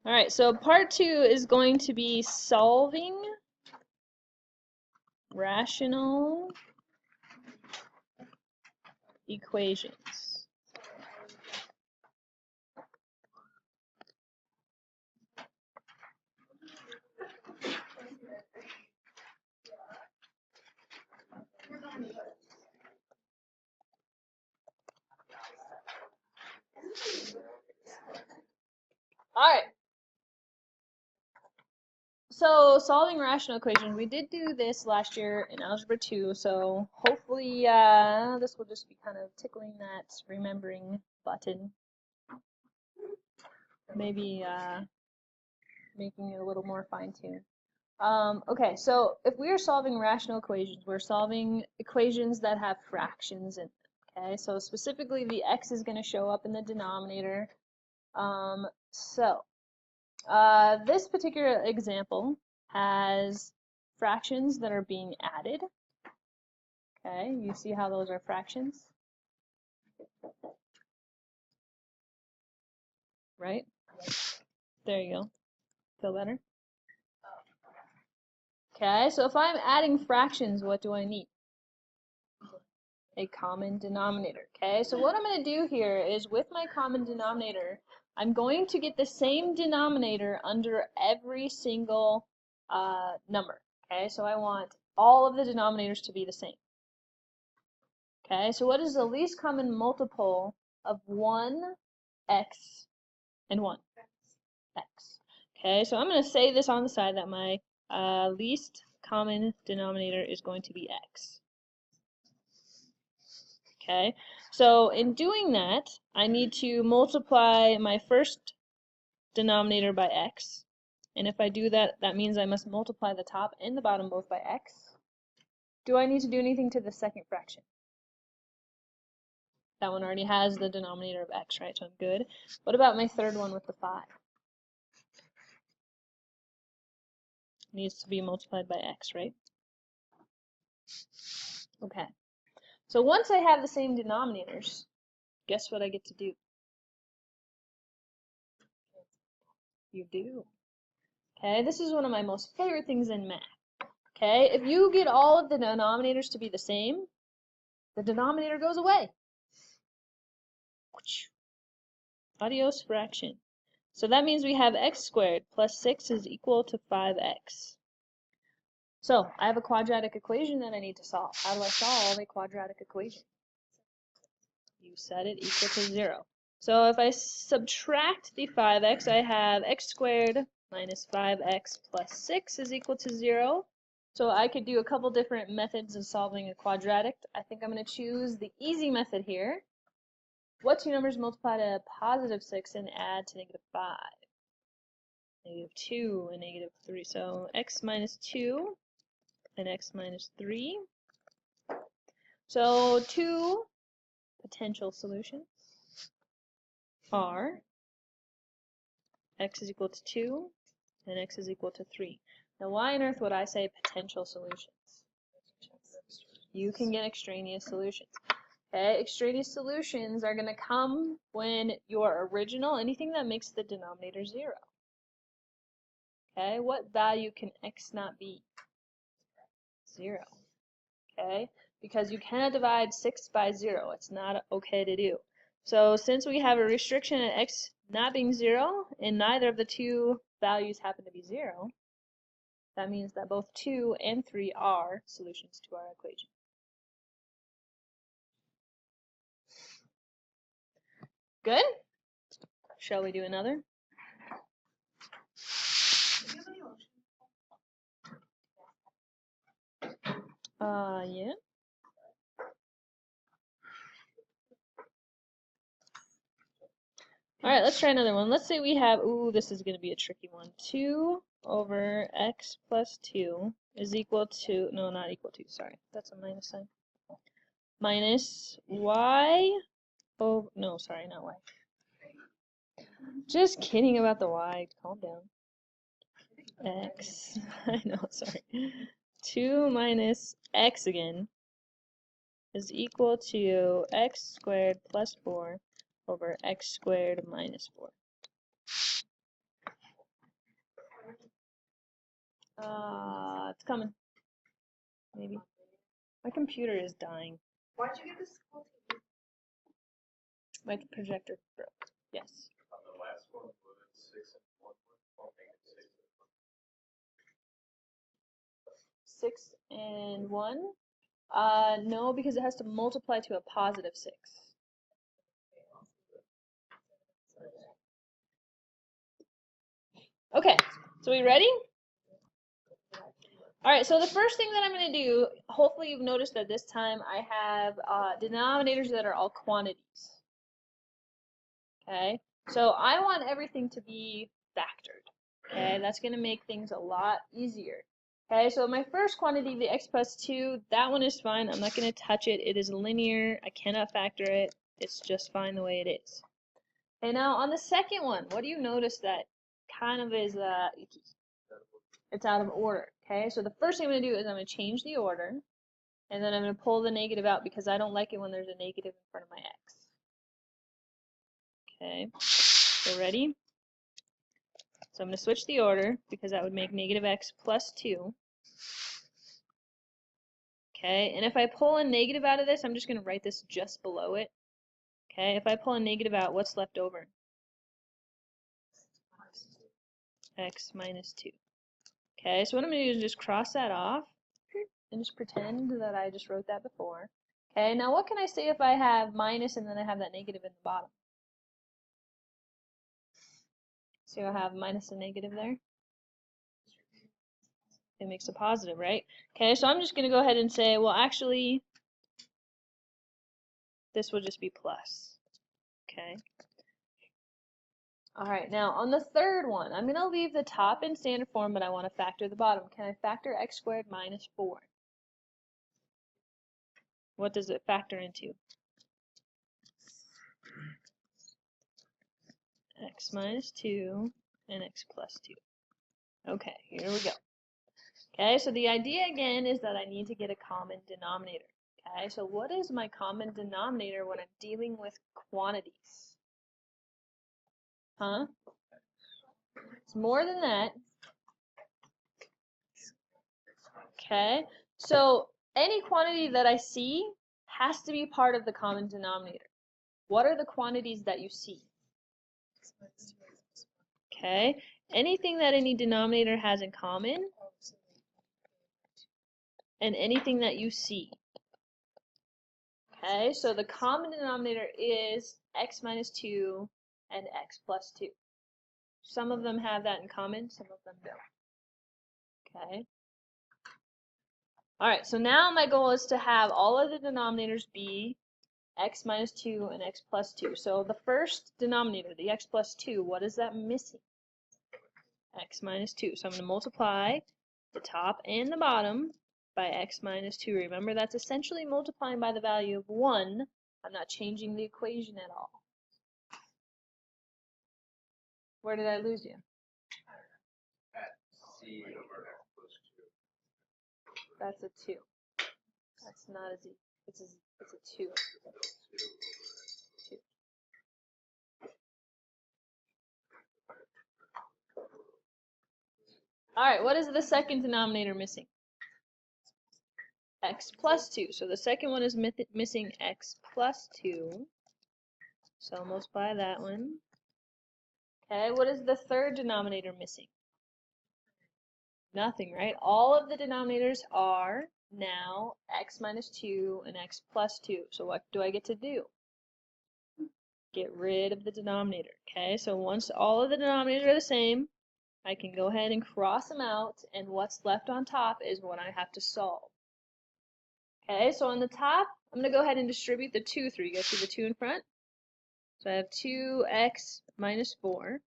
All right, so part 2 is going to be solving rational equations. All right. So solving rational equations, we did do this last year in Algebra 2, so hopefully this will just be kind of tickling that remembering button. Maybe making it a little more fine-tuned. Okay, so if we are solving rational equations, we're solving equations that have fractions in them. Okay, so specifically the x is going to show up in the denominator. This particular example has fractions that are being added. Okay, you see how those are fractions? Right? There you go. Feel better? Okay, so if I'm adding fractions, what do I need? A common denominator. Okay, so what I'm going to do here is with my common denominator, I'm going to get the same denominator under every single number. Okay, so I want all of the denominators to be the same. Okay, so what is the least common multiple of 1, x, and 1? X. Okay, so I'm going to say this on the side that my least common denominator is going to be x. Okay, so in doing that, I need to multiply my first denominator by x. And if I do that, that means I must multiply the top and the bottom both by x. Do I need to do anything to the second fraction? That one already has the denominator of x, right? So I'm good. What about my third one with the 5? It needs to be multiplied by x, right? Okay. So once I have the same denominators, guess what I get to do? You do. Okay, this is one of my most favorite things in math. Okay, if you get all of the denominators to be the same, the denominator goes away. Adios fraction. So that means we have x squared plus 6 is equal to 5x. So I have a quadratic equation that I need to solve. How do I solve a quadratic equation? You set it equal to 0. So if I subtract the 5x, I have x squared minus 5x plus 6 is equal to 0. So I could do a couple different methods of solving a quadratic. I think I'm going to choose the easy method here. What two numbers multiply to positive 6 and add to negative 5? Negative 2 and negative 3. So x minus 2 and x minus 3. So two potential solutions are x is equal to 2 and x is equal to 3. Now why on earth would I say potential solutions? You can get extraneous solutions. Okay, extraneous solutions are going to come when your original, anything that makes the denominator 0. Okay, what value can x not be? 0. Okay, because you cannot divide 6 by 0. It's not okay to do. So since we have a restriction at x not being 0, and neither of the two values happen to be 0, that means that both 2 and 3 are solutions to our equation. Good? Shall we do another? Yeah. Alright, let's try another one. Let's say we have, ooh, this is going to be a tricky one. 2 over x plus 2 is equal to, no, not equal to, sorry. That's a minus sign. Minus y, oh, no, sorry, not y. Just kidding about the y, calm down. X, I know, sorry. 2 minus x again is equal to x squared plus 4 over x squared minus 4. It's coming. Maybe. My computer is dying. Why'd you get this school TV? My projector broke. Yes. On the last one, was it 6 and 1? I'll make it 6 and 1. 6 and 1? No, because it has to multiply to a positive 6. Okay, so we ready? All right, so the first thing that I'm going to do, hopefully you've noticed that this time I have denominators that are all quantities. Okay, so I want everything to be factored. Okay, that's going to make things a lot easier. Okay, so my first quantity, the x plus 2, that one is fine. I'm not going to touch it. It is linear. I cannot factor it. It's just fine the way it is. Okay, now on the second one, what do you notice that kind of is icky? It's out of order. Okay, so the first thing I'm going to do is I'm going to change the order, and then I'm going to pull the negative out because I don't like it when there's a negative in front of my x. Okay, so ready? So I'm going to switch the order because that would make negative x plus 2. Okay, and if I pull a negative out of this, I'm just going to write this just below it. Okay, if I pull a negative out, what's left over? X minus 2. Okay, so what I'm going to do is just cross that off and just pretend that I just wrote that before. Okay, now what can I say if I have minus and then I have that negative in the bottom? So I have minus and negative there. It makes a positive, right? Okay, so I'm just going to go ahead and say, well, actually, this will just be plus. Okay. All right, now on the third one, I'm going to leave the top in standard form, but I want to factor the bottom. Can I factor x squared minus 4? What does it factor into? X minus 2 and x plus 2. Okay, here we go. Okay, so the idea again is that I need to get a common denominator. Okay, so what is my common denominator when I'm dealing with quantities? Huh? It's more than that. Okay, so any quantity that I see has to be part of the common denominator. What are the quantities that you see? Okay, anything that any denominator has in common and anything that you see. Okay, so the common denominator is x minus 2 and x plus 2. Some of them have that in common, some of them don't. Okay. All right, so now my goal is to have all of the denominators be x minus 2 and x plus 2. So the first denominator, the x plus 2, what is that missing? X minus 2. So I'm going to multiply the top and the bottom by x minus 2. Remember, that's essentially multiplying by the value of 1. I'm not changing the equation at all. Where did I lose you? At c over x plus 2. That's a 2. That's not a z. It's a 2. 2. All right, what is the second denominator missing? X plus 2. So the second one is missing x plus 2. So I'll multiply that one. Okay, what is the third denominator missing? Nothing, right? All of the denominators are now x minus 2 and x plus 2. So what do I get to do? Get rid of the denominator. Okay, so once all of the denominators are the same, I can go ahead and cross them out, and what's left on top is what I have to solve. Okay, so on the top, I'm going to go ahead and distribute the 2 through. You guys see the 2 in front? So I have 2x minus 4.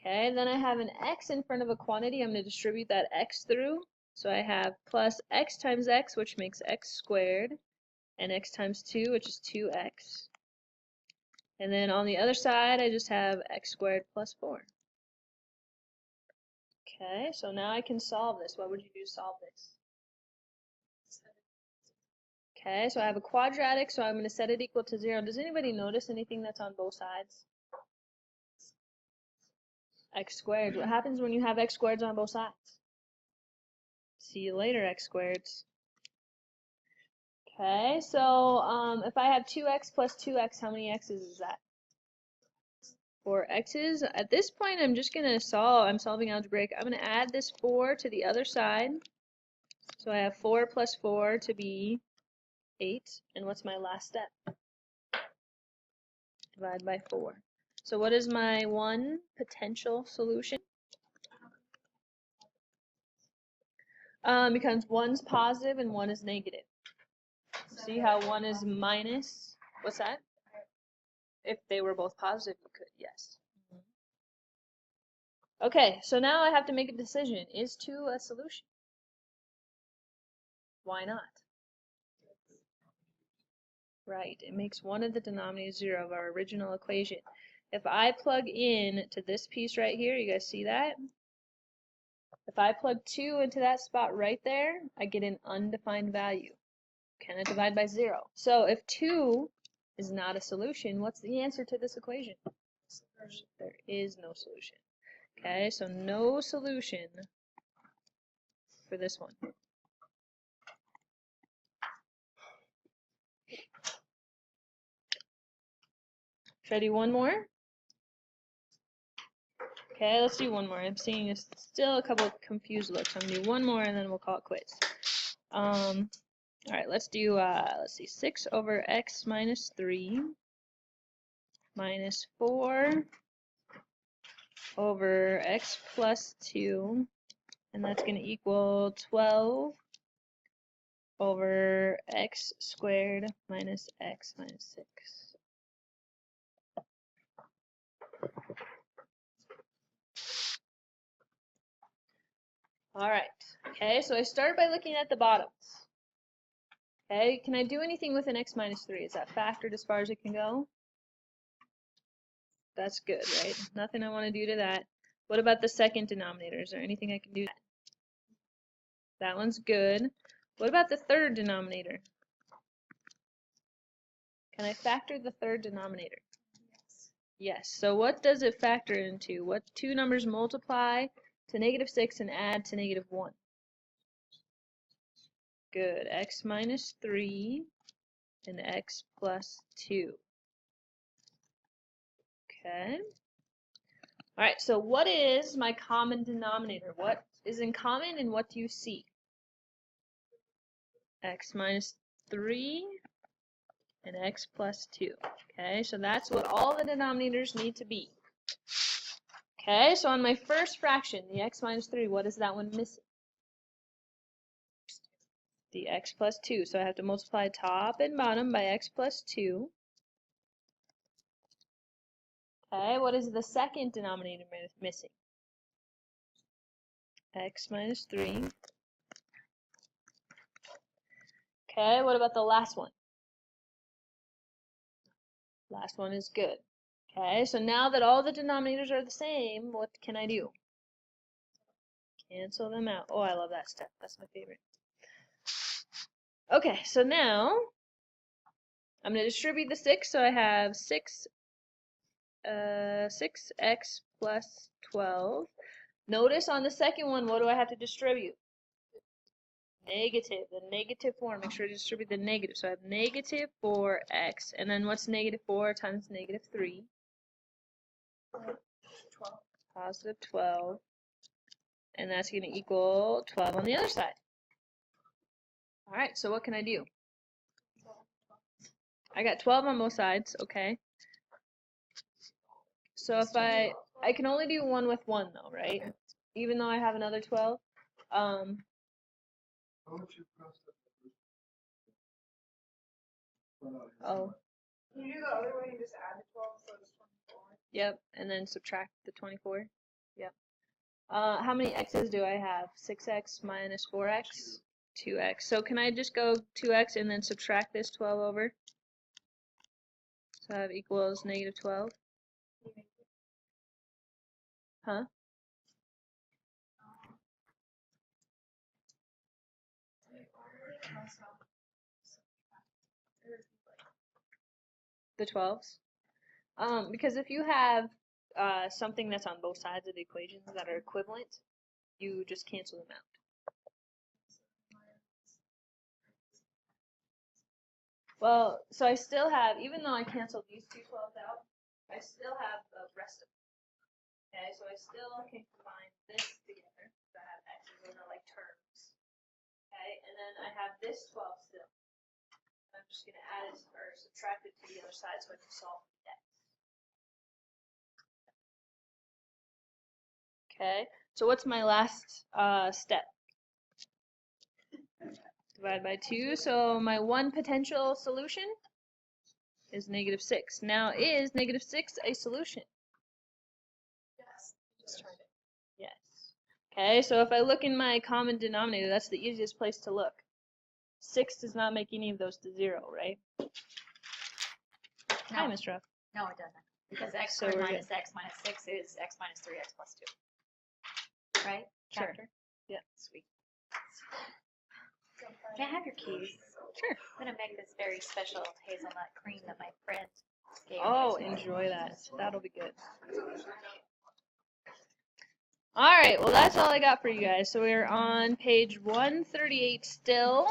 Okay, then I have an x in front of a quantity. I'm going to distribute that x through. So I have plus x times x, which makes x squared, and x times 2, which is 2x. And then on the other side, I just have x squared plus 4. Okay, so now I can solve this. What would you do to solve this? Okay, so I have a quadratic, so I'm going to set it equal to 0. Does anybody notice anything that's on both sides? X squared. What happens when you have x squareds on both sides? See you later, x squareds. Okay, so if I have 2x plus 2x, how many x's is that? 4 x's. At this point, I'm just going to solve. I'm solving algebraic. I'm going to add this 4 to the other side. So I have 4 plus 4 to be 8. And what's my last step? Divide by 4. So what is my one potential solution? Because one's positive and one is negative. See how one is minus? What's that? If they were both positive, you could, yes. Okay, so now I have to make a decision. Is 2 a solution? Why not? Right, it makes one of the denominators 0 of our original equation. If I plug in to this piece right here, you guys see that? If I plug 2 into that spot right there, I get an undefined value. Can I divide by 0? So if 2 is not a solution, what's the answer to this equation? There is no solution. Okay, so no solution for this one. Should I do one more? Okay, let's do one more. I'm seeing still a couple of confused looks. I'm gonna do one more and then we'll call it quits. All right, let's do let's see, 6 over x minus 3 minus 4 over x plus 2, and that's going to equal 12 over x squared minus x minus 6. All right, okay, so I started by looking at the bottoms. Okay, can I do anything with an x minus 3? Is that factored as far as it can go? That's good, right? Nothing I want to do to that. What about the second denominator? Is there anything I can do to that? That one's good. What about the third denominator? Can I factor the third denominator? Yes. So what does it factor into? What two numbers multiply to -6 and add to -1? Good. X minus 3 and x plus 2. Okay. All right, so what is my common denominator? What is in common and what do you see? X minus 3 and x plus 2. Okay, so that's what all the denominators need to be. Okay, so on my first fraction, the x minus 3, what is that one missing? The x plus 2. So I have to multiply top and bottom by x plus 2. Okay, what is the second denominator missing? X minus 3. Okay, what about the last one? Last one is good. Okay, so now that all the denominators are the same, what can I do? Cancel them out. Oh, I love that step. That's my favorite. Okay, so now I'm going to distribute the 6, so I have 6x plus 12. Notice on the second one, what do I have to distribute? Negative, the negative 4. Make sure to distribute the negative. So I have negative 4x, and then what's negative 4 times negative 3? 12. Positive 12, and that's going to equal 12 on the other side. All right, so what can I do? I got 12 on both sides, okay. So if I can only do one with one though, right? Even though I have another 12. Oh, Can you do the other way and just add the 12 so it's 24? yep, and then subtract the 24. Yep. How many x's do I have? 6x minus 4x, 2x. So can I just go 2x and then subtract this 12 over? So I have equals negative 12. Huh? The 12s? Because if you have something that's on both sides of the equations that are equivalent, you just cancel them out. Well, so I still have, even though I canceled these two 12s out, I still have the rest of them. Okay, so I still can combine this together. So I have x's, those are like terms. Okay, and then I have this 12 still. I'm just going to add it or subtract it to the other side so I can solve the x. Okay, so what's my last step? Divide by 2. So my one potential solution is -6. Now, is -6 a solution? Yes. Just turned it. Yes. Okay, so if I look in my common denominator, that's the easiest place to look. 6 does not make any of those to 0, right? Hi, No, Ms. Ruff. no, it doesn't. Because x So squared we're minus x minus 6 is x minus 3x plus 2. Right? Sure. Chapter? Yeah. Sweet. Can I have your keys? Sure. I'm going to make this very special hazelnut cream that my friend gave me. Oh, enjoy that. That'll be good. Alright, well that's all I got for you guys. So we're on page 138 still.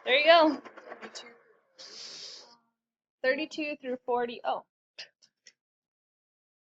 There you go. 32 through 40. Oh,